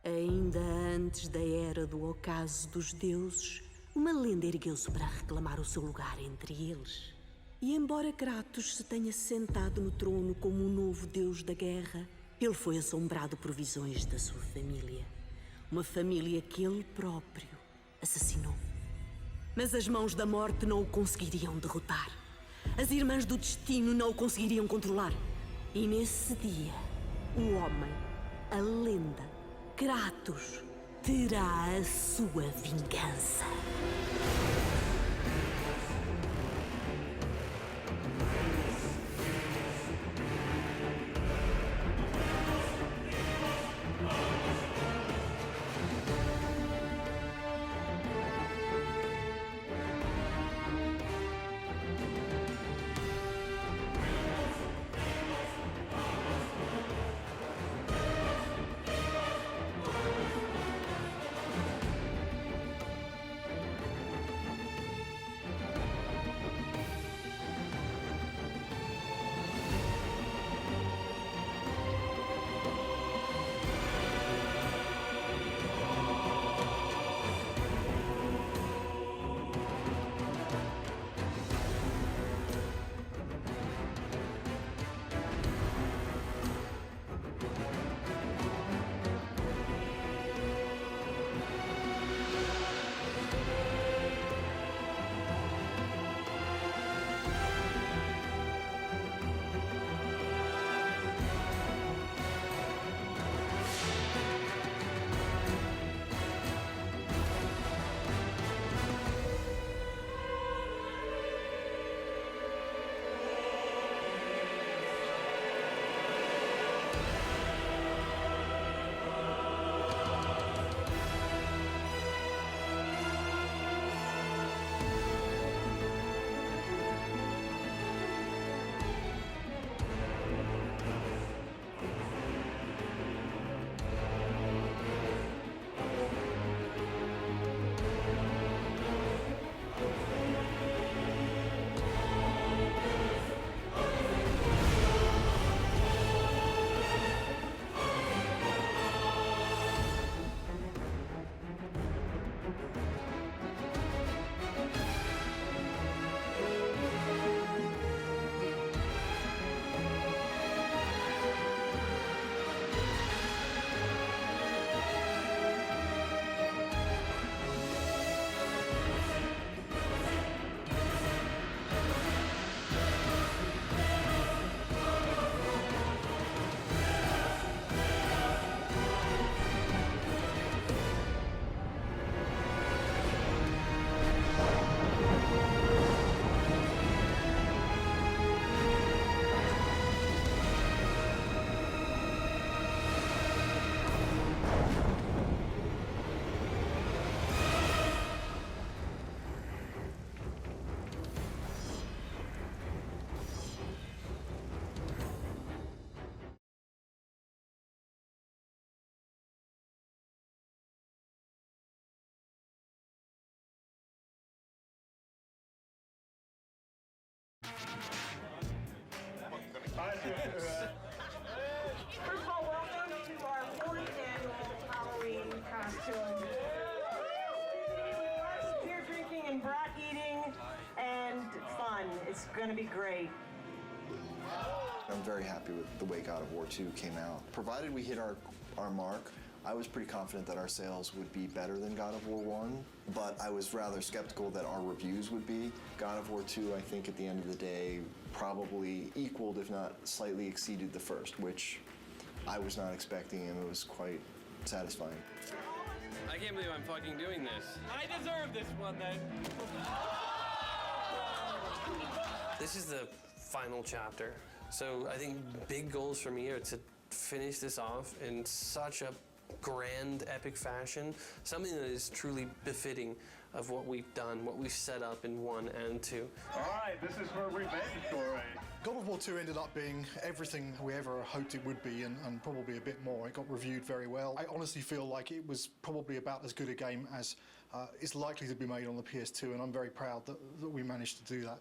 Ainda antes da era do ocaso dos deuses, uma lenda ergueu-se para reclamar o seu lugar entre eles. E embora Kratos se tenha sentado no trono como o novo deus da guerra, ele foi assombrado por visões da sua família. Uma família que ele próprio assassinou. Mas as mãos da morte não o conseguiriam derrotar. As irmãs do destino não o conseguiriam controlar. E nesse dia, o homem, a lenda, Kratos, terá a sua vingança. First of all, welcome to our 4th annual Halloween costume. Beer drinking and brat eating and fun. It's going to be great. I'm very happy with the way God of War II came out. Provided we hit our mark, I was pretty confident that our sales would be better than God of War 1, but I was rather skeptical that our reviews would be. God of War 2, I think at the end of the day, probably equaled, if not slightly exceeded the first, which I was not expecting, and it was quite satisfying. I can't believe I'm fucking doing this. I deserve this one then. This is the final chapter. So I think big goals for me are to finish this off in such a grand, epic fashion, something that is truly befitting of what we've done, what we've set up in 1 and 2. All right, this is for a revenge story. God of War II ended up being everything we ever hoped it would be, and probably a bit more. It got reviewed very well. I honestly feel like it was probably about as good a game as is likely to be made on the PS2, and I'm very proud that we managed to do that.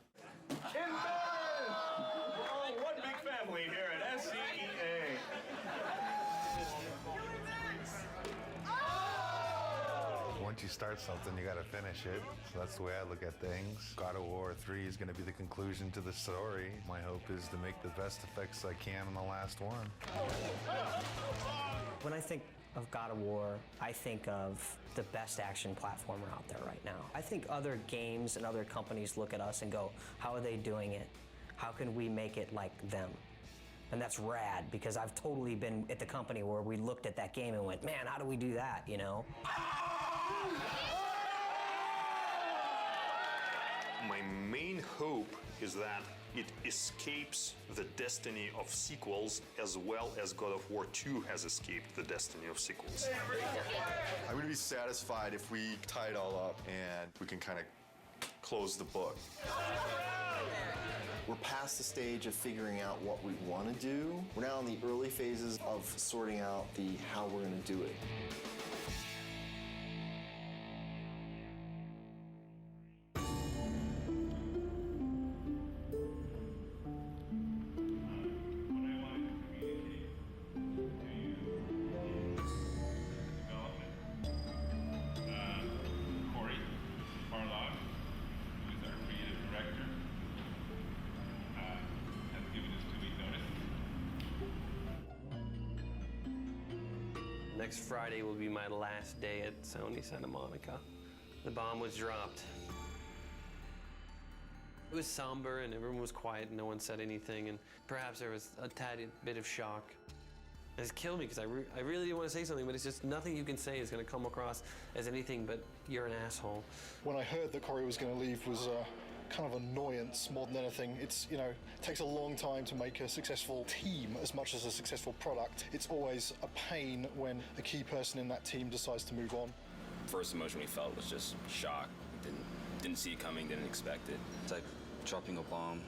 One big family here at SCEA. start something, you gotta finish it. So that's the way I look at things. God of War 3 is gonna be the conclusion to the story. My hope is to make the best effects I can on the last one. When I think of God of War, I think of the best action platformer out there right now. I think other games and other companies look at us and go, how are they doing it? How can we make it like them? And that's rad, because I've totally been at the company where we looked at that game and went, man, how do we do that, you know? My main hope is that it escapes the destiny of sequels as well as God of War II has escaped the destiny of sequels. I'm gonna be satisfied if we tie it all up and we can kind of close the book. We're past the stage of figuring out what we want to do. We're now in the early phases of sorting out the how we're going to do it. Next Friday will be my last day at Sony Santa Monica. The bomb was dropped. It was somber and everyone was quiet and no one said anything, and perhaps there was a tiny bit of shock. It's killed me because I really didn't want to say something, but it's just nothing you can say is going to come across as anything but you're an asshole. When I heard that Corey was going to leave was kind of annoyance more than anything. It's, you know, it takes a long time to make a successful team as much as a successful product. It's always a pain when a key person in that team decides to move on. First emotion we felt was just shock. Didn't see it coming, didn't expect it. It's like dropping a bomb.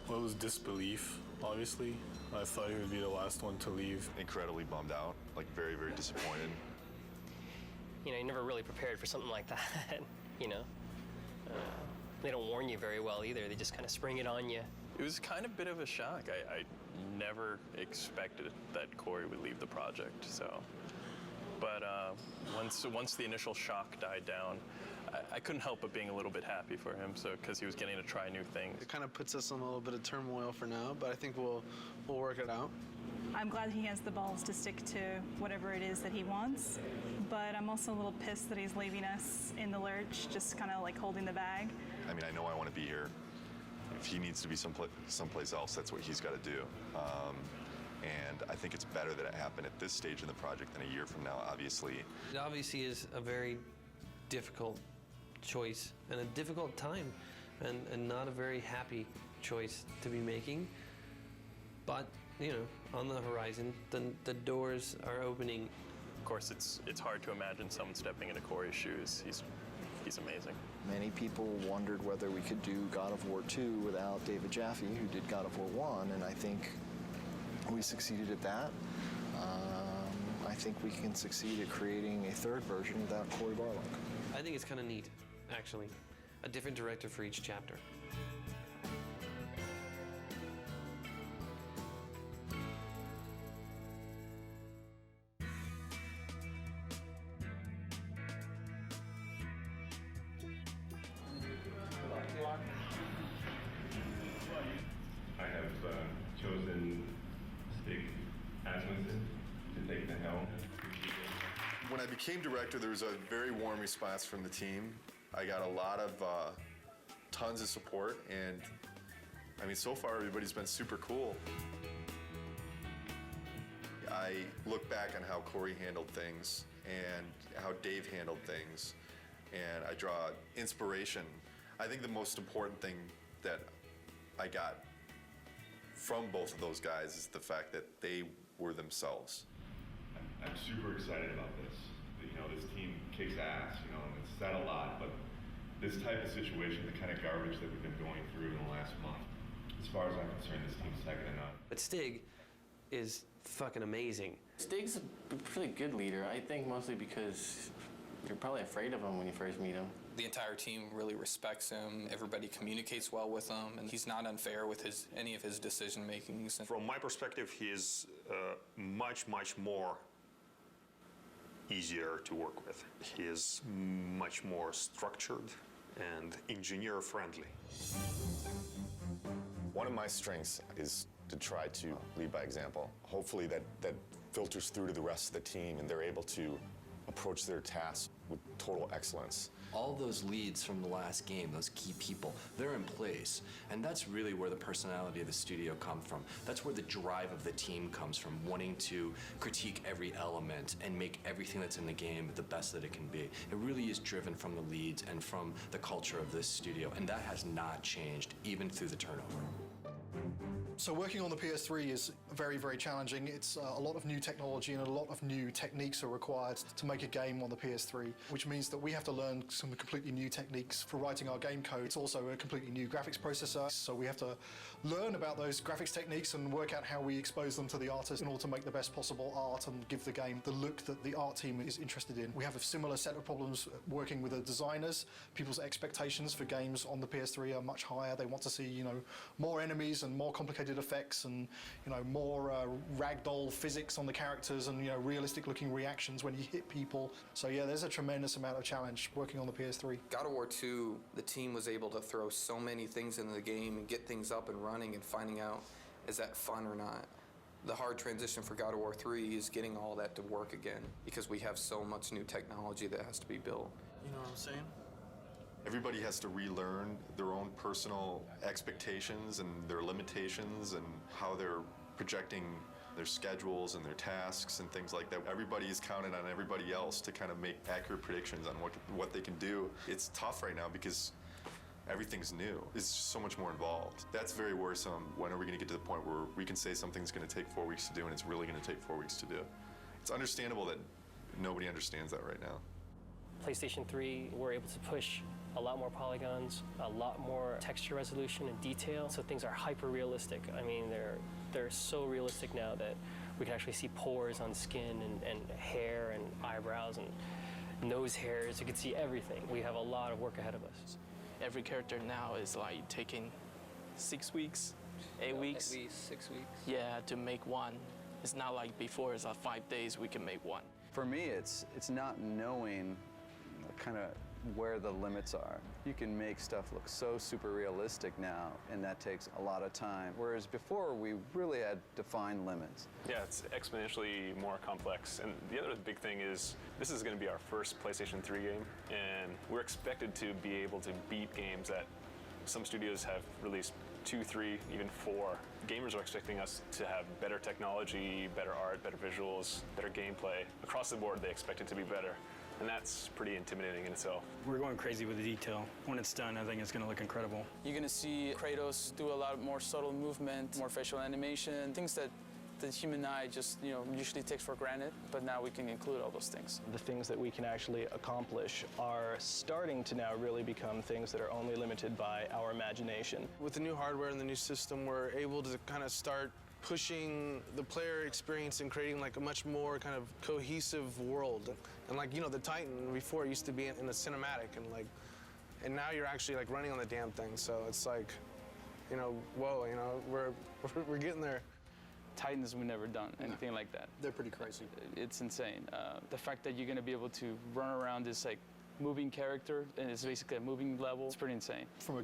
Well, it was disbelief, obviously. I thought he would be the last one to leave. Incredibly bummed out, like very, very disappointed. You know, you're never really prepared for something like that, you know? They don't warn you very well either. They just kind of spring it on you. It was kind of a bit of a shock. I never expected that Corey would leave the project, so. But once the initial shock died down, I couldn't help but being a little bit happy for him, so because he was getting to try new things. It kind of puts us in a little bit of turmoil for now, but I think we'll work it out. I'm glad he has the balls to stick to whatever it is that he wants, but I'm also a little pissed that he's leaving us in the lurch, just kind of like holding the bag. I mean, I know I want to be here. If he needs to be someplace else, that's what he's got to do. And I think it's better that it happened at this stage in the project than a year from now, obviously. It obviously is a very difficult choice and a difficult time and not a very happy choice to be making. But, you know, on the horizon, the doors are opening. Of course, it's hard to imagine someone stepping into Corey's shoes. He's amazing. Many people wondered whether we could do God of War II without David Jaffe, who did God of War 1, and I think we succeeded at that. I think we can succeed at creating a third version without Corey Barlog. I think it's kind of neat, actually. A different director for each chapter. I have chosen Stig Asmussen to take the helm. When I became director, there was a very warm response from the team. I got a lot of tons of support, and I mean, so far everybody's been super cool. I look back on how Corey handled things and how Dave handled things, and I draw inspiration. I think the most important thing that I got from both of those guys is the fact that they were themselves. I'm super excited about this. You know, this team kicks ass, you know, and it's said a lot, but this type of situation, the kind of garbage that we've been going through in the last month, as far as I'm concerned, this team's second to none. But Stig is fucking amazing. Stig's a pretty good leader, I think mostly because you're probably afraid of him when you first meet him. The entire team really respects him. Everybody communicates well with him, and he's not unfair with any of his decision makings. From my perspective, he is much more easier to work with. He is much more structured and engineer-friendly. One of my strengths is to try to lead by example. Hopefully that filters through to the rest of the team and they're able to approach their tasks with total excellence. All those leads from the last game, those key people, they're in place. And that's really where the personality of the studio comes from. That's where the drive of the team comes from, wanting to critique every element and make everything that's in the game the best that it can be. It really is driven from the leads and from the culture of this studio, and that has not changed, even through the turnover. So working on the PS3 is very, very challenging. It's a lot of new technology and a lot of new techniques are required to make a game on the PS3, which means that we have to learn some completely new techniques for writing our game code. It's also a completely new graphics processor, so we have to learn about those graphics techniques and work out how we expose them to the artist in order to make the best possible art and give the game the look that the art team is interested in. We have a similar set of problems working with the designers. People's expectations for games on the PS3 are much higher. They want to see, more enemies and more complicated effects and more ragdoll physics on the characters and realistic looking reactions when you hit people. So yeah, there's a tremendous amount of challenge working on the PS3. God of War II, the team was able to throw so many things into the game and get things up and running and finding out, is that fun or not? The hard transition for God of War III is getting all that to work again because we have so much new technology that has to be built. You know what I'm saying? Everybody has to relearn their own personal expectations and their limitations and how they're projecting their schedules and their tasks and things like that. Everybody is counted on everybody else to kind of make accurate predictions on what they can do. It's tough right now because everything's new. It's just so much more involved. That's very worrisome. When are we going to get to the point where we can say something's going to take 4 weeks to do and it's really going to take 4 weeks to do? It's understandable that nobody understands that right now. PlayStation 3, we're able to push a lot more polygons, a lot more texture resolution and detail, so things are hyper realistic. I mean, they're so realistic now that we can actually see pores on skin and hair and eyebrows and nose hairs. You can see everything. We have a lot of work ahead of us. Every character now is like taking 6 weeks, 8 weeks. At least 6 weeks. Yeah, to make one. It's not like before, it's like 5 days we can make one. For me, it's not knowing kind of where the limits are. You can make stuff look so super realistic now, and that takes a lot of time. Whereas before, we really had defined limits. Yeah, it's exponentially more complex. And the other big thing is, this is going to be our first PlayStation 3 game, and we're expected to be able to beat games that some studios have released 2, 3, even 4. Gamers are expecting us to have better technology, better art, better visuals, better gameplay. Across the board, they expect it to be better. And that's pretty intimidating in itself. We're going crazy with the detail. When it's done, I think it's going to look incredible. You're going to see Kratos do a lot more subtle movement, more facial animation, things that the human eye just usually takes for granted, but now we can include all those things. The things that we can actually accomplish are starting to now really become things that are only limited by our imagination. With the new hardware and the new system, we're able to kind of start pushing the player experience and creating like a much more kind of cohesive world. And like, the Titan before used to be in a cinematic and now you're actually like running on the damn thing. So it's like, whoa, we're getting there. Titans, we've never done anything like that. They're pretty crazy. It's insane. The fact that you're going to be able to run around this like moving character and it's basically a moving level, it's pretty insane. From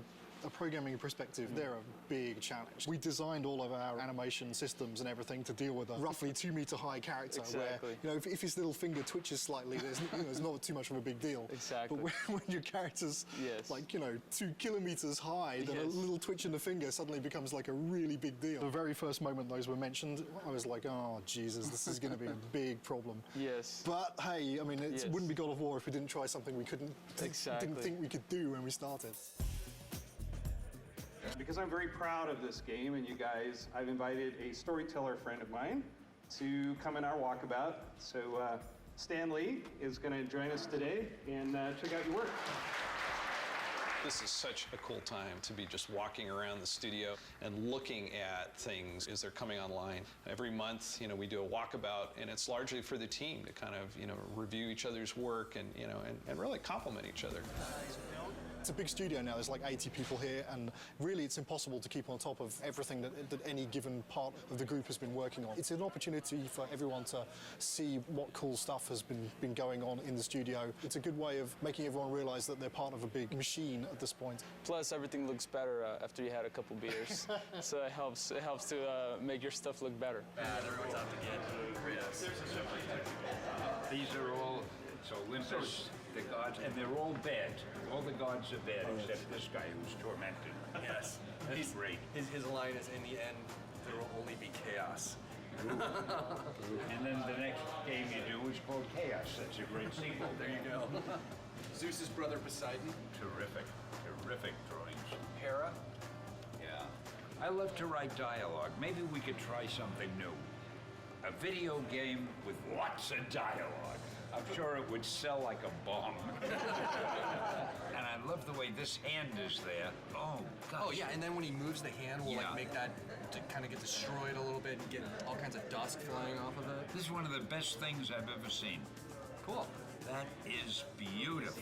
a programming perspective, they're a big challenge. We designed all of our animation systems and everything to deal with a roughly 2 meter high character. Exactly. Where, if his little finger twitches slightly, there's not too much of a big deal. Exactly. But when your character's like, 2 kilometers high, then a little twitch in the finger suddenly becomes like a really big deal. The very first moment those were mentioned, I was like, oh, Jesus, this is going to be a big problem. Yes. But hey, I mean, it wouldn't be God of War if we didn't try something we didn't think we could do when we started. Because I'm very proud of this game and you guys, I've invited a storyteller friend of mine to come in our walkabout. So Stan Lee is going to join us today and check out your work. This is such a cool time to be just walking around the studio and looking at things as they're coming online. Every month, we do a walkabout, and it's largely for the team to kind of, review each other's work and, and really compliment each other. It's a big studio now, there's like 80 people here, and really it's impossible to keep on top of everything that any given part of the group has been working on. It's an opportunity for everyone to see what cool stuff has been going on in the studio. It's a good way of making everyone realize that they're part of a big machine at this point. Plus, everything looks better after you had a couple beers, so it helps to make your stuff look better. Everyone's out to get Kratos. These are all, it's Olympus, the gods, and they're all bad. All the gods are bad, except this guy who's tormented. Yes. That's great. His line is, in the end, there will only be chaos. And then the next game you do is called Chaos. That's a great sequel. There you go. Zeus's brother Poseidon. Terrific, terrific drawings. Hera. Yeah. I love to write dialogue. Maybe we could try something new. A video game with lots of dialogue. I'm sure it would sell like a bomb. And I love the way this hand is there. Oh, gosh. Oh, yeah, and then when he moves the hand, we'll like make that to kind of get destroyed a little bit and get all kinds of dust flying off of it. This is one of the best things I've ever seen. Cool. That is beautiful.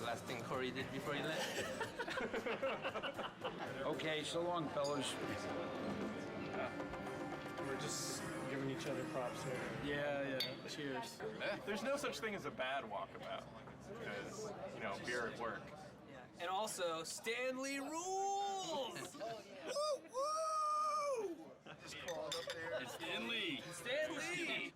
Last thing Corey did before he left. Okay, so long, fellas. We're just giving each other props here. Yeah. Cheers. There's no such thing as a bad walkabout, because, you know, beer at work. And also, Stanley rules! Woo, woo! Just crawled up there. It's Stanley! Stanley!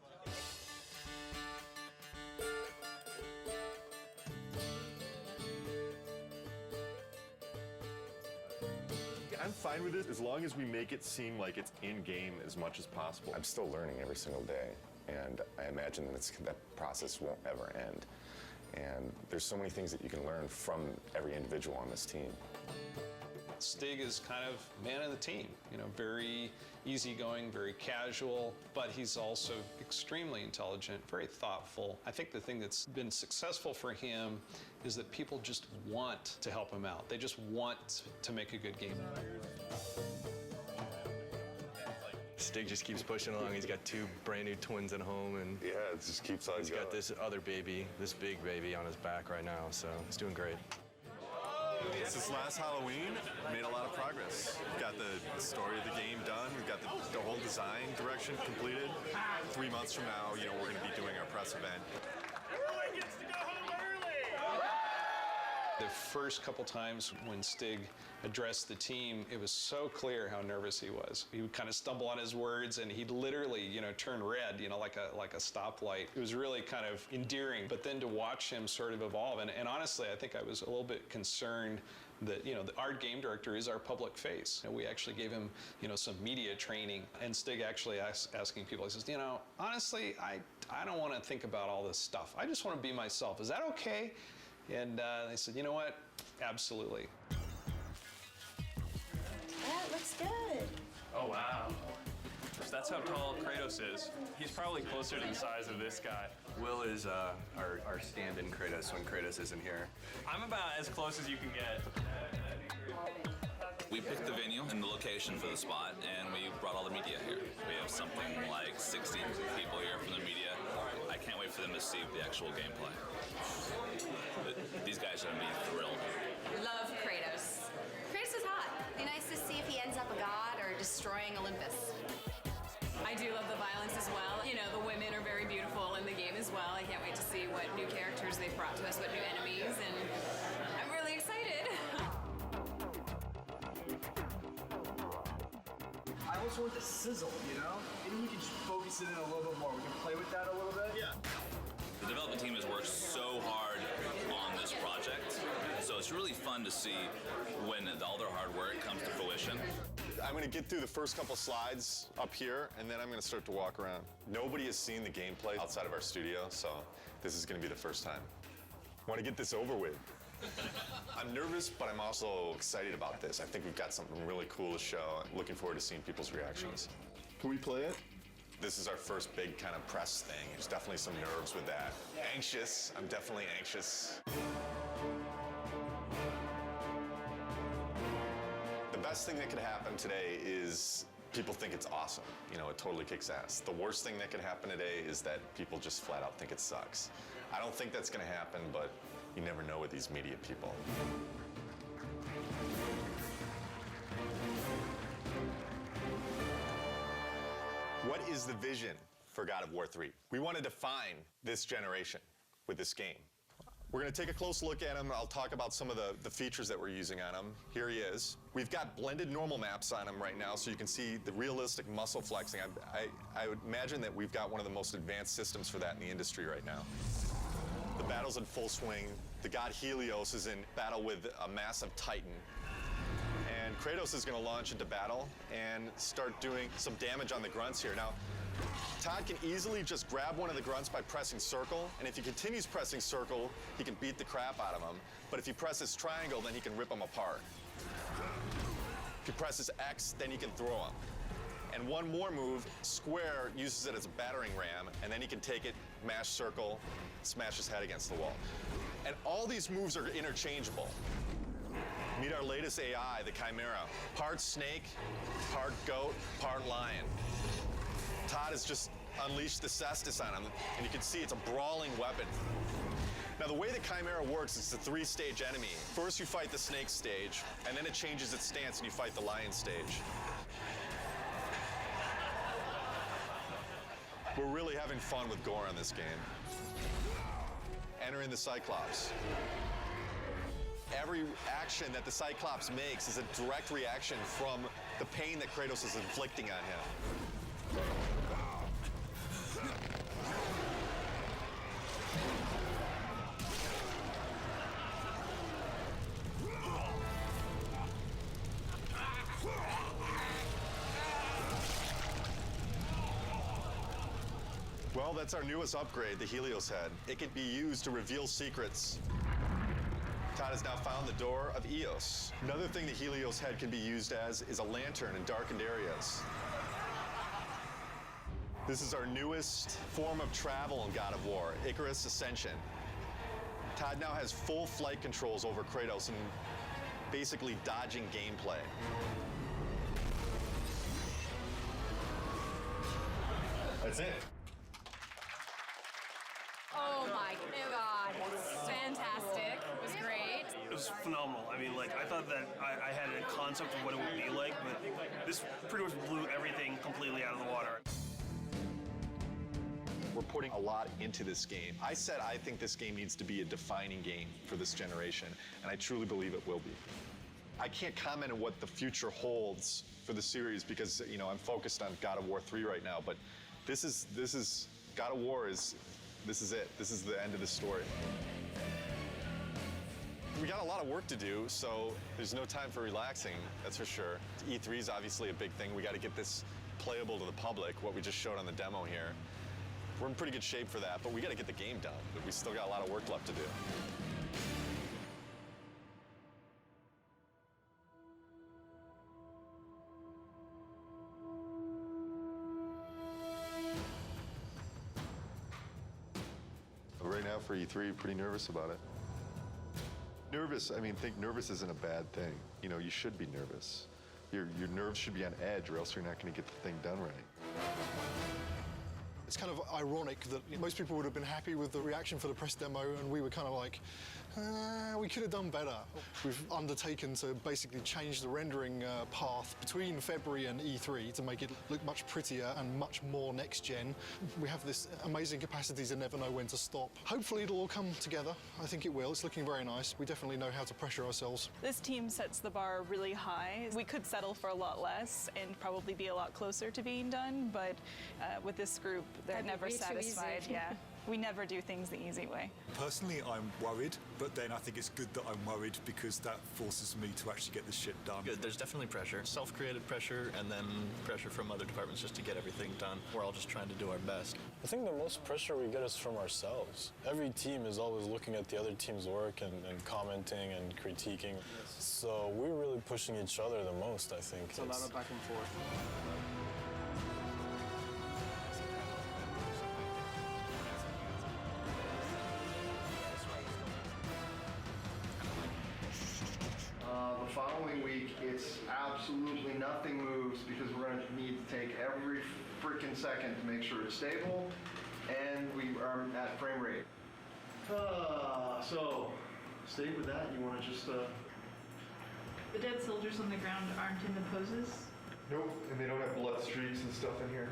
I'm fine with it as long as we make it seem like it's in-game as much as possible. I'm still learning every single day, and I imagine that process won't ever end. And there's so many things that you can learn from every individual on this team. Stig is kind of man of the team, you know, very easygoing, very casual, but he's also extremely intelligent, very thoughtful. I think the thing that's been successful for him is that people just want to help him out. They just want to make a good game. Stig just keeps pushing along. He's got 2 brand new twins at home, and yeah, it just keeps on He's got this other baby, this big baby on his back right now, so he's doing great. Since last Halloween, we made a lot of progress. We've got the story of the game done. We've got the whole design direction completed. 3 months from now, you know, we're going to be doing our press event. Everyone gets to go home early! The first couple times when Stig addressed the team, it was so clear how nervous he was. He would kind of stumble on his words, and he'd literally, you know, turn red, you know, like a stoplight. It was really kind of endearing. But then to watch him sort of evolve, and honestly, I think I was a little bit concerned that, you know, our game director is our public face. And we actually gave him, you know, some media training. And Stig actually asking people, he says, you know, honestly, I don't want to think about all this stuff. I just want to be myself. Is that okay? And they said, you know what? Absolutely. That looks good. Oh, wow. So that's how tall Kratos is. He's probably closer to the size of this guy. Will is our stand-in Kratos when Kratos isn't here. I'm about as close as you can get. We picked the venue and the location for the spot, and we brought all the media here. We have something like 60 people here from the media. I can't wait for them to see the actual gameplay. These guys are going to be thrilled. Love Kratos. Kratos is hot. Be nice to see if he ends up a god or destroying Olympus. I do love the violence as well. You know, the women are very beautiful in the game as well. I can't wait to see what new characters they've brought to us, what new enemies, and I'm really excited. I also want the sizzle, you know? Maybe we can just focus it in a little bit more. We can play with that a little bit. Yeah. The development team has worked so hard on this project, so it's really fun to see when all their hard work comes to fruition. I'm going to get through the first couple slides up here, and then I'm going to start to walk around. Nobody has seen the gameplay outside of our studio, so this is going to be the first time. I want to get this over with. I'm nervous, but I'm also excited about this. I think we've got something really cool to show. I'm looking forward to seeing people's reactions. Can we play it? This is our first big kind of press thing. There's definitely some nerves with that. Anxious. I'm definitely anxious. The best thing that could happen today is people think it's awesome. You know, it totally kicks ass. The worst thing that could happen today is that people just flat out think it sucks. I don't think that's going to happen, but you never know with these media people. What is the vision for God of War III? We want to define this generation with this game. We're going to take a close look at him. I'll talk about some of the features that we're using on him. Here he is. We've got blended normal maps on him right now, so you can see the realistic muscle flexing. I would imagine that we've got one of the most advanced systems for that in the industry right now. The battle's in full swing. The god Helios is in battle with a massive Titan. And Kratos is going to launch into battle and start doing some damage on the grunts here. Now, Todd can easily just grab one of the grunts by pressing circle, and if he continues pressing circle, he can beat the crap out of him. But if he presses triangle, then he can rip him apart. If he presses X, then he can throw him. And one more move, square, uses it as a battering ram, and then he can take it, mash circle, smash his head against the wall. And all these moves are interchangeable. Meet our latest AI, the Chimera. Part snake, part goat, part lion. Todd has just unleashed the cestus on him, and you can see it's a brawling weapon. Now, the way the Chimera works, it's a three-stage enemy. First, you fight the snake stage, and then it changes its stance, and you fight the lion stage. We're really having fun with gore on this game. Entering the Cyclops. Every action that the Cyclops makes is a direct reaction from the pain that Kratos is inflicting on him. Well, that's our newest upgrade, the Helios head. It can be used to reveal secrets. Todd has now found the door of Eos. Another thing the Helios head can be used as is a lantern in darkened areas. This is our newest form of travel in God of War, Icarus Ascension. Todd now has full flight controls over Kratos and basically dodging gameplay. That's it. Oh my God. Fantastic. It was great. It was phenomenal. I mean, like, I thought that I had a concept of what it would be like, but this pretty much blew everything completely out of the water. We're putting a lot into this game. I said I think this game needs to be a defining game for this generation, and I truly believe it will be. I can't comment on what the future holds for the series because, you know, I'm focused on God of War III right now, but this is God of War this is it. This is the end of the story. We got a lot of work to do, so there's no time for relaxing, that's for sure. E3 is obviously a big thing. We got to get this playable to the public, what we just showed on the demo here. We're in pretty good shape for that, but we got to get the game done. But we still got a lot of work left to do. Right now for E3, pretty nervous about it. Nervous, I mean, think nervous isn't a bad thing. You know, you should be nervous. Your nerves should be on edge or else you're not going to get the thing done right. It's kind of ironic that most people would have been happy with the reaction for the press demo, and we were kind of like, we could have done better. We've undertaken to basically change the rendering path between February and E3 to make it look much prettier and much more next-gen. We have this amazing capacity to never know when to stop. Hopefully it'll all come together. I think it will. It's looking very nice. We definitely know how to pressure ourselves. This team sets the bar really high. We could settle for a lot less and probably be a lot closer to being done, but with this group, they're never satisfied. Yeah, we never do things the easy way. Personally, I'm worried, but then I think it's good that I'm worried because that forces me to actually get this shit done. Good. There's definitely pressure, self-created pressure, and then pressure from other departments just to get everything done. We're all just trying to do our best. I think the most pressure we get is from ourselves. Every team is always looking at the other team's work and commenting and critiquing. So we're really pushing each other the most, I think. It's a lot of back and forth. The following week, it's absolutely every freaking second to make sure it's stable, and we are at frame rate. So, stay with that. You want to just... The dead soldiers on the ground aren't in the poses? Nope, and they don't have blood streaks and stuff in here.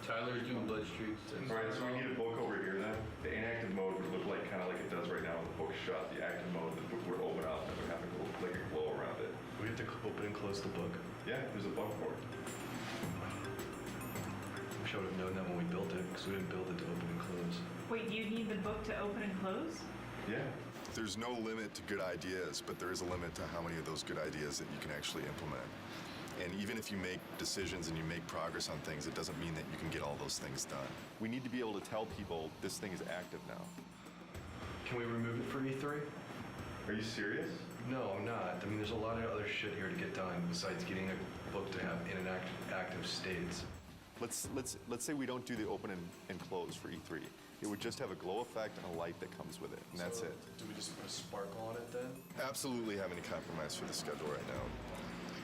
Tyler's doing blood streaks. Alright, so we need a book over here then. The inactive mode would look like kind of like it does right now when the book's shut. The active mode, the book would open up and it would have like a glow around it. We have to open and close the book. Yeah, there's a book for it. Wish I would have known that when we built it, because we didn't build it to open and close. Wait, you need the book to open and close? Yeah. There's no limit to good ideas, but there is a limit to how many of those good ideas that you can actually implement. And even if you make decisions and you make progress on things, it doesn't mean that you can get all those things done. We need to be able to tell people this thing is active now. Can we remove it for E3? Are you serious? No, I'm not. I mean, there's a lot of other shit here to get done besides getting a book to have in an active states. Let's say we don't do the open and close for E3. It would just have a glow effect and a light that comes with it, and that's it. Do we just put a sparkle on it then? Absolutely have any compromise for the schedule right now.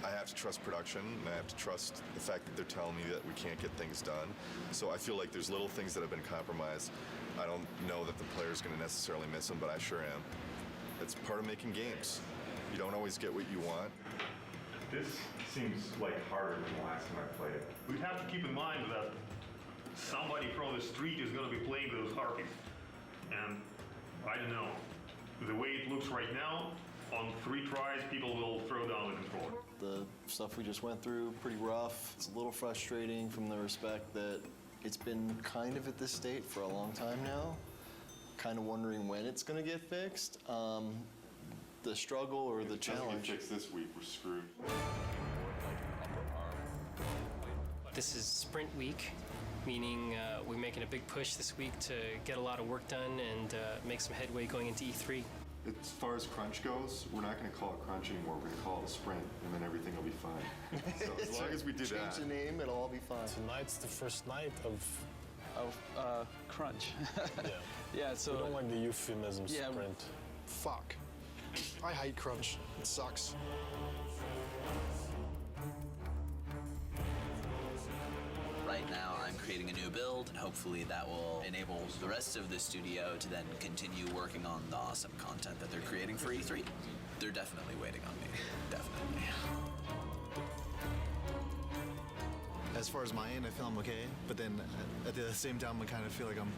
I have to trust production, and I have to trust the fact that they're telling me that we can't get things done. So I feel like there's little things that have been compromised. I don't know that the player's going to necessarily miss them, but I sure am. It's part of making games. You don't always get what you want. This seems like harder than the last time I played it. We'd have to keep in mind that somebody from the street is going to be playing those harpies. And I don't know, the way it looks right now, on 3 tries, people will throw down the controller. The stuff we just went through, pretty rough. It's a little frustrating from the respect that it's been kind of at this state for a long time now. Kind of wondering when it's going to get fixed. The struggle or the challenge. If it doesn't get fixed this week, we're screwed. This is sprint week, meaning we're making a big push this week to get a lot of work done and make some headway going into E3. As far as crunch goes, we're not going to call it crunch anymore. We're going to call it a sprint, and then everything will be fine. So as long as we do that. Change the name, it'll all be fine. Tonight's the first night of crunch. Yeah. Yeah, so... We don't like the euphemism sprint. Fuck. I hate crunch. It sucks. Right now, I'm creating a new build, and hopefully that will enable the rest of the studio to then continue working on the awesome content that they're creating for E3. They're definitely waiting on me. Definitely. As far as my end, I feel I'm okay, but then at the same time, I kind of feel like I'm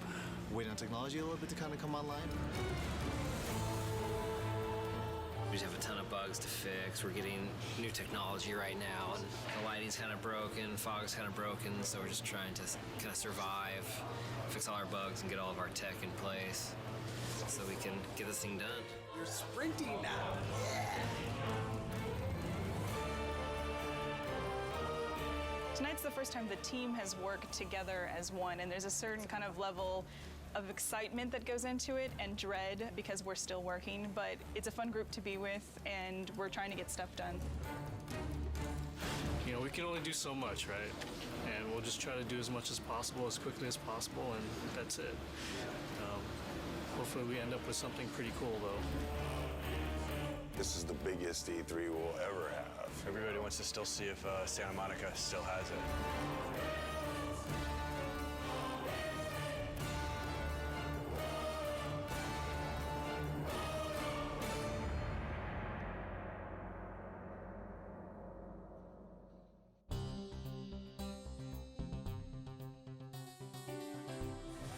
waiting on technology a little bit to kind of come online. We just have a ton of bugs to fix. We're getting new technology right now, and the lighting's kind of broken, fog's kind of broken, so we're just trying to kind of survive, fix all our bugs, and get all of our tech in place so we can get this thing done. You're sprinting now. Yeah. Tonight's the first time the team has worked together as one, and there's a certain kind of level of excitement that goes into it and dread because we're still working, but it's a fun group to be with and we're trying to get stuff done. You know, we can only do so much, right? And we'll just try to do as much as possible, as quickly as possible, and that's it. Hopefully we end up with something pretty cool, though. This is the biggest E3 we'll ever have. Everybody wants to still see if Santa Monica still has it.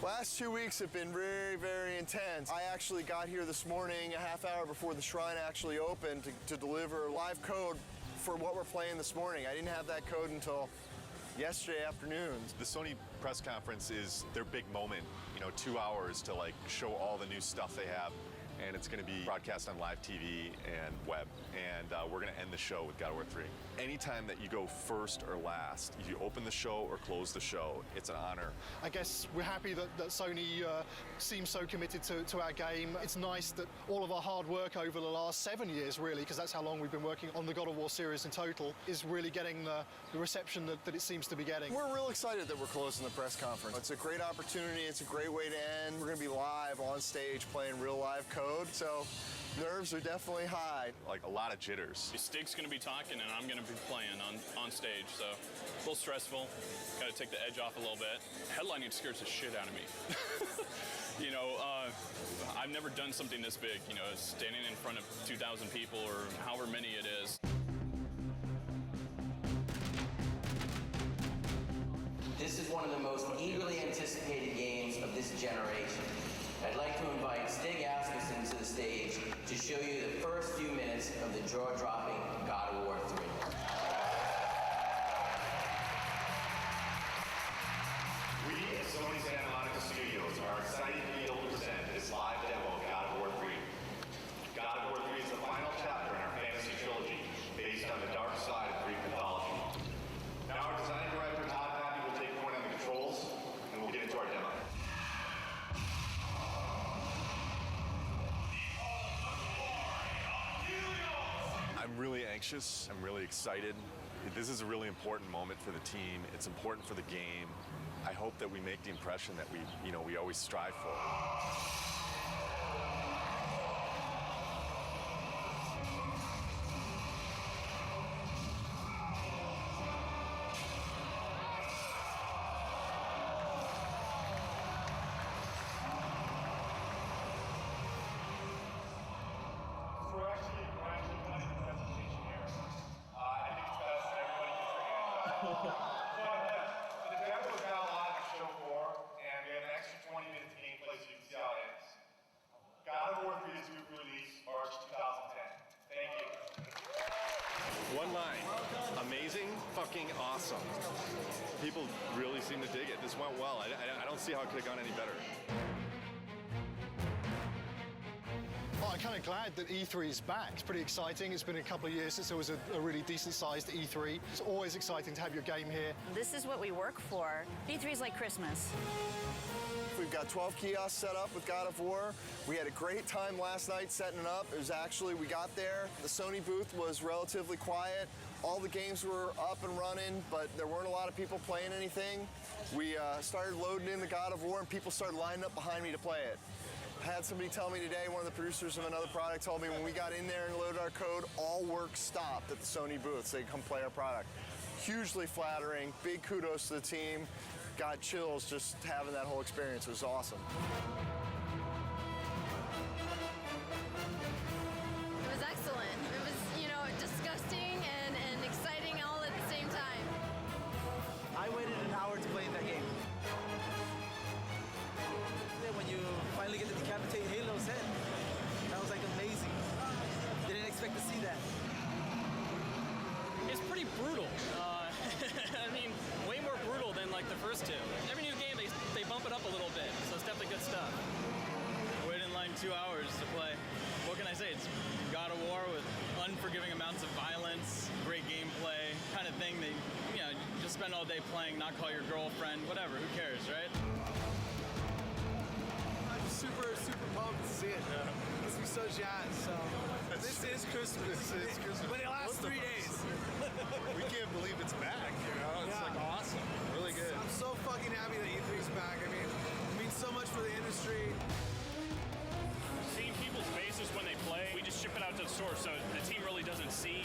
Last 2 weeks have been very, very intense. I actually got here this morning a half hour before the shrine actually opened to deliver live code for what we're playing this morning. I didn't have that code until yesterday afternoon. The Sony press conference is their big moment. You know, 2 hours to like show all the new stuff they have. And it's going to be broadcast on live TV and web. And we're going to end the show with God of War 3. Anytime that you go first or last, if you open the show or close the show, it's an honor. I guess we're happy that Sony seems so committed to our game. It's nice that all of our hard work over the last 7 years, really, because that's how long we've been working on the God of War series in total, is really getting the reception that it seems to be getting. We're real excited that we're closing the press conference. It's a great opportunity. It's a great way to end. We're going to be live on stage playing real live code. code, so nerves are definitely high. Like a lot of jitters. Stig's going to be talking, and I'm going to be playing on stage, so a little stressful. Got to take the edge off a little bit. Headlining scares the shit out of me. You know, I've never done something this big, you know, standing in front of 2,000 people or however many it is. This is one of the most eagerly anticipated games of this generation. I'd like to invite Stig Asmussen to the stage to show you the first few minutes of the jaw-dropping God of War III. We at Sony Santa Monica Studios are excited to be able to present this live demo of God of War III. God of War III is the final chapter in our fantasy trilogy, based on the dark side of Greek mythology. Now our design director, Todd Pappy, will take point on the controls, and we'll get into our demo. I'm really anxious. I'm really excited. This is a really important moment for the team. It's important for the game. I hope that we make the impression that we always strive for. The demo is now live on show 4, and we have an extra 20 minutes of gameplay so you can see how it ends. God of War 3 is due for release March 2010. Thank you. One line. Amazing, fucking awesome. People really seem to dig it. This went well. I don't see how it could have gone any better. Well, I'm kind of glad that E3 is back. It's pretty exciting. It's been a couple of years since there was a really decent-sized E3. It's always exciting to have your game here. This is what we work for. E3 is like Christmas. We've got 12 kiosks set up with God of War. We had a great time last night setting it up. It was actually, we got there, the Sony booth was relatively quiet. All the games were up and running, but there weren't a lot of people playing anything. We started loading in the God of War, and people started lining up behind me to play it. I had somebody tell me today, one of the producers of another product told me when we got in there and loaded our code, all work stopped at the Sony booth so they could come play our product. Hugely flattering, big kudos to the team. Got chills just having that whole experience. It was awesome. It was excellent. It was, disgusting and exciting all at the same time. I waited an hour to play in that game. When you finally get to decapitate Halo's head, that was like amazing. Didn't expect to see that. It's pretty brutal. I mean, way more brutal than like the first two. Every new game, they bump it up a little bit, so it's definitely good stuff. I waited in line 2 hours to play. What can I say? It's God of War with unforgiving amounts of violence, great gameplay, kind of thing that, just spend all day playing, not call your girlfriend, whatever, who cares, right? I'm super pumped to see it. Yeah. Makes me so jazzed. So this is Christmas. It's Christmas. But it lasts 3 days. We can't believe it's back, It's like awesome. Really good. I'm so fucking happy that E3 is back. I mean, it means so much for the industry. Seeing people's faces when they play, we just ship it out to the store, so the team really doesn't see,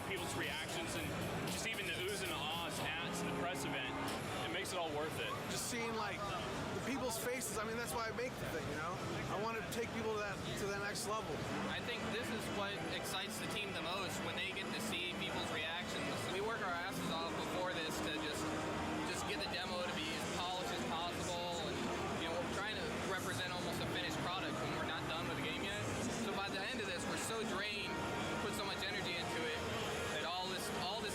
people's reactions and just even the oohs and the ahs at the press event. It makes it all worth it. Just seeing the people's faces. I mean, that's why I make the thing. I want to take people to that next level. I think this is what excites the team the most when they get to see people's reactions. We work our asses off before this to just get the demo to be as polished as possible, and we're trying to represent almost a finished product when we're not done with the game yet. So by the end of this, we're so drained, put so much energy into it, that all this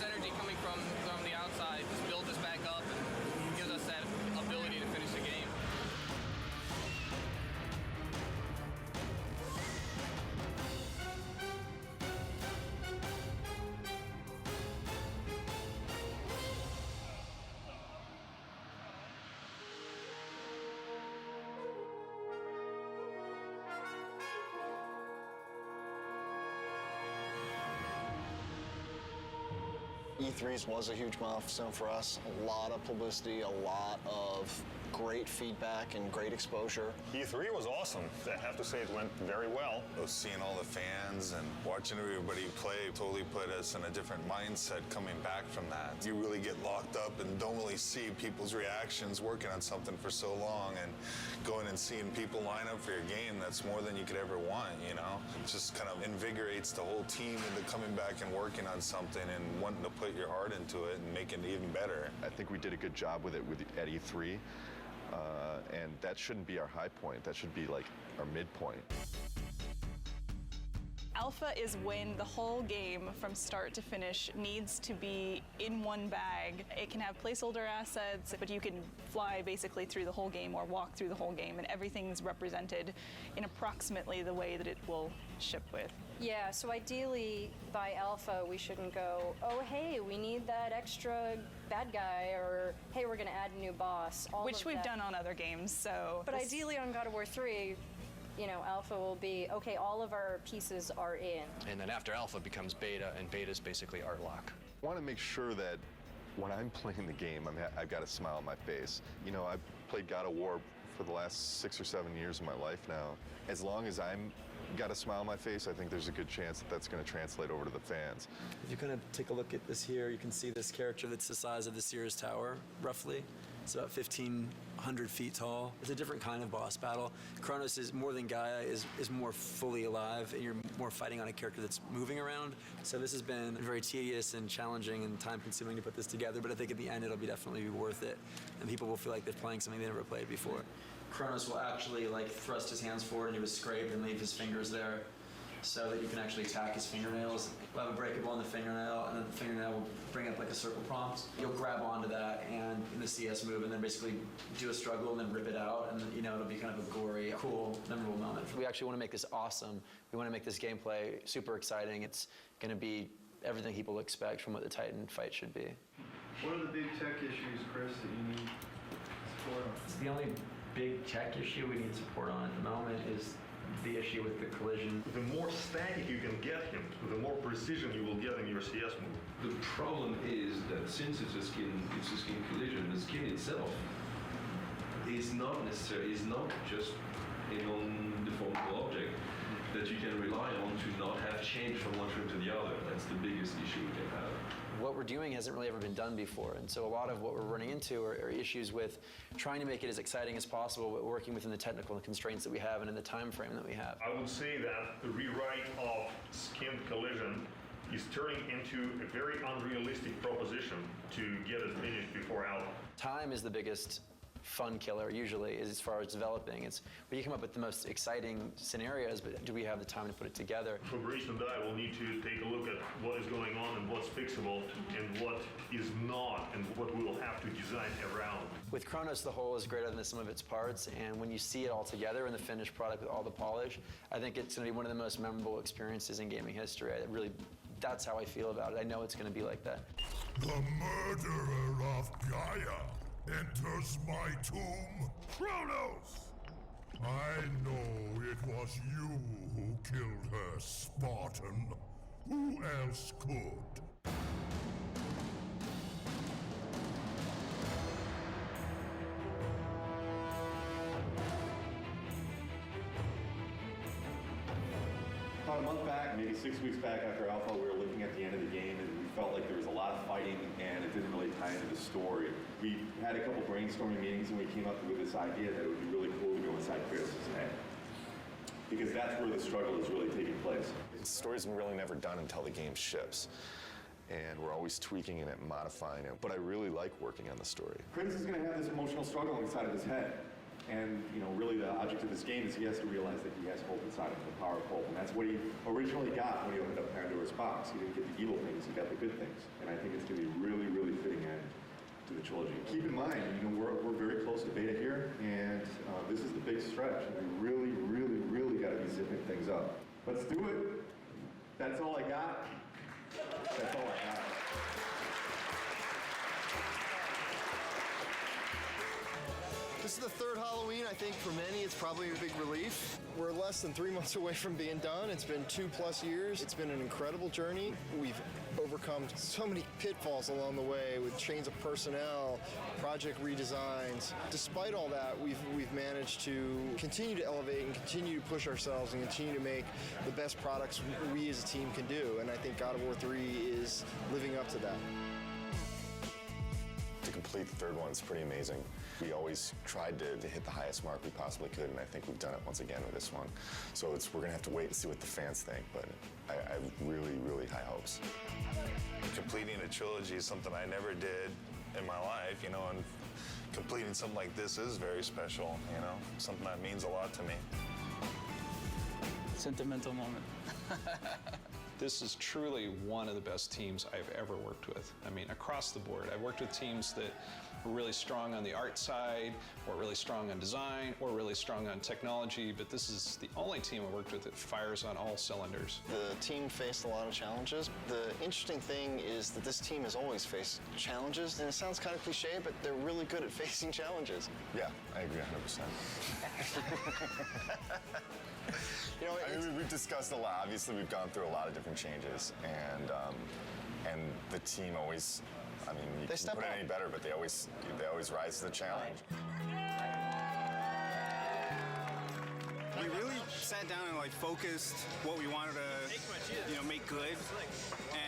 energy coming from the outside just builds us back up and gives us that ability to finish the game. E3s was a huge milestone for us. A lot of publicity, a lot of great feedback and great exposure. E3 was awesome. I have to say it went very well. Seeing all the fans and watching everybody play totally put us in a different mindset coming back from that. You really get locked up and don't really see people's reactions working on something for so long, and going and seeing people line up for your game, that's more than you could ever want, you know? It just kind of invigorates the whole team into coming back and working on something and wanting to put your heart into it and make it even better. I think we did a good job with it at E3. And that shouldn't be our high point. That should be like our midpoint. Alpha is when the whole game from start to finish needs to be in one bag. It can have placeholder assets, but you can fly basically through the whole game or walk through the whole game, and everything's represented in approximately the way that it will ship with. Yeah, so ideally by alpha we shouldn't go, oh hey, we need that extra bad guy, or hey, we're gonna add a new boss. Which we've done on other games, so. But ideally on God of War 3, you know, alpha will be, okay, all of our pieces are in. And then after alpha becomes beta, and beta is basically art lock. I want to make sure that when I'm playing the game, I've got a smile on my face. You know, I've played God of War for the last 6 or 7 years of my life now. As long as I'm got a smile on my face, I think there's a good chance that that's going to translate over to the fans. If you kind of take a look at this here, you can see this character that's the size of the Sears Tower, roughly. It's about 1,500 feet tall. It's a different kind of boss battle. Kronos is more than Gaia, is more fully alive, and you're more fighting on a character that's moving around. So this has been very tedious and challenging and time-consuming to put this together, but I think at the end it'll definitely be worth it, and people will feel like they're playing something they never played before. Kronos will actually thrust his hands forward into his scrape and leave his fingers there, so that you can actually attack his fingernails. We'll have a breakable on the fingernail, and then the fingernail will bring up a circle prompt. You'll grab onto that and in the CS move, and then basically do a struggle and then rip it out, and then, you know, it'll be kind of a gory, cool, memorable moment. We actually want to make this awesome. We want to make this gameplay super exciting. It's going to be everything people expect from what the Titan fight should be. What are the big tech issues, Chris, that you need support on? The only big tech issue we need support on at the moment is the issue with the collision. The more static you can get him, the more precision you will get in your CS move. The problem is that since it's a skin collision, the skin itself is not just a non-deformable object that you can rely on to not have change from one frame to the other. That's the biggest issue we can have. What we're doing hasn't really ever been done before, and so a lot of what we're running into are issues with trying to make it as exciting as possible, but working within the technical constraints that we have and in the time frame that we have. I would say that the rewrite of skin collision is turning into a very unrealistic proposition to get it finished before alpha. Time is the biggest fun killer usually, as far as developing. It's where you come up with the most exciting scenarios, but do we have the time to put it together? Fabrice and I will need to take a look at what is going on and what's fixable and what is not, and what we will have to design around. With Kronos, the whole is greater than the sum of its parts, and when you see it all together in the finished product with all the polish, I think it's going to be one of the most memorable experiences in gaming history. That's how I feel about it. I know it's going to be like that. The murderer of Gaia enters my tomb. Kronos! I know it was you who killed her, Spartan. Who else could? About a month back, maybe 6 weeks back after Alpha, we were looking at the end of the game and we felt like there was a lot of fighting and it didn't really tie into the story. We had a couple brainstorming meetings and we came up with this idea that it would be really cool to go inside Kratos' head. Because that's where the struggle is really taking place. The story's really never done until the game ships. And we're always tweaking it and modifying it. But I really like working on the story. Kratos is going to have this emotional struggle inside of his head. And, you know, really the object of this game is he has to realize that he has hope inside of him, the power of hope. And that's what he originally got when he opened up Pandora's box. He didn't get the evil things, he got the good things. And I think it's going to be really, really fitting end to the trilogy. Keep in mind, you know, we're very close to beta here, and this is the big stretch. And we really, really, really got to be zipping things up. Let's do it. That's all I got. That's all I got. This is the third Halloween. I think for many it's probably a big relief. We're less than 3 months away from being done. It's been 2+ years. It's been an incredible journey. We've overcome so many pitfalls along the way with change of personnel, project redesigns. Despite all that, we've managed to continue to elevate and continue to push ourselves and continue to make the best products we as a team can do. And I think God of War 3 is living up to that. To complete the third one is pretty amazing. We always tried to hit the highest mark we possibly could, and I think we've done it once again with this one. So we're gonna have to wait and see what the fans think, but I have really, really high hopes. Completing a trilogy is something I never did in my life, you know, and completing something like this is very special, you know, something that means a lot to me. Sentimental moment. This is truly one of the best teams I've ever worked with. I mean, across the board. I've worked with teams that were really strong on the art side, or really strong on design, or really strong on technology, but this is the only team I worked with that fires on all cylinders. The team faced a lot of challenges. The interesting thing is that this team has always faced challenges, and it sounds kind of cliche, but they're really good at facing challenges. Yeah, I agree 100%. You know, I mean, we've discussed a lot. Obviously, we've gone through a lot of different changes, and the team always, I mean, you can put it any better, but they always rise to the challenge. We really sat down and focused what we wanted to, make good.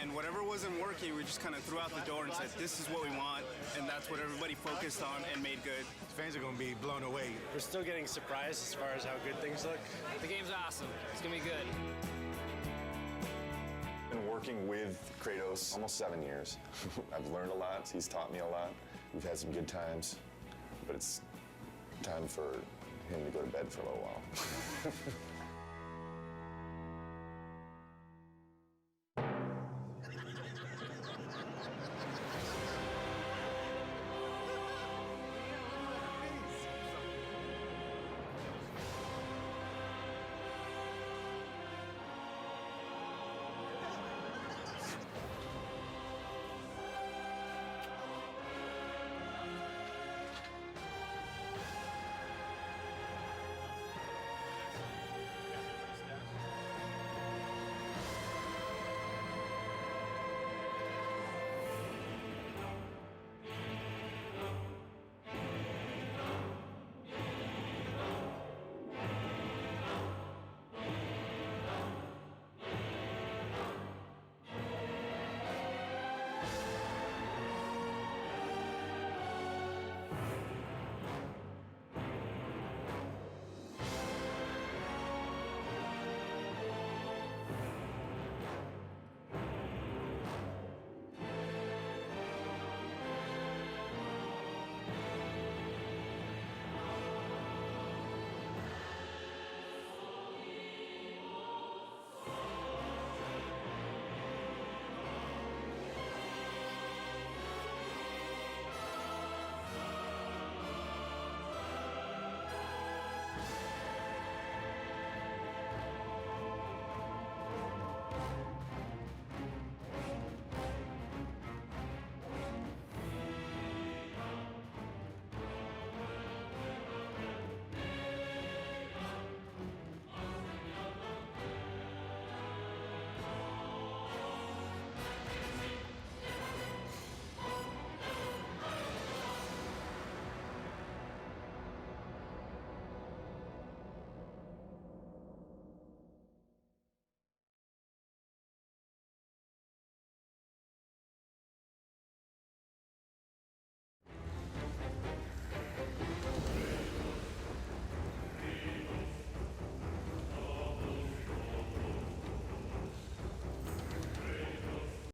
And whatever wasn't working, we just kind of threw out the door and said, this is what we want, and that's what everybody focused on and made good. Fans are going to be blown away. We're still getting surprised as far as how good things look. The game's awesome. It's gonna be good. Been working with Kratos almost 7 years. I've learned a lot. He's taught me a lot. We've had some good times, but it's time for him to go to bed for a little while.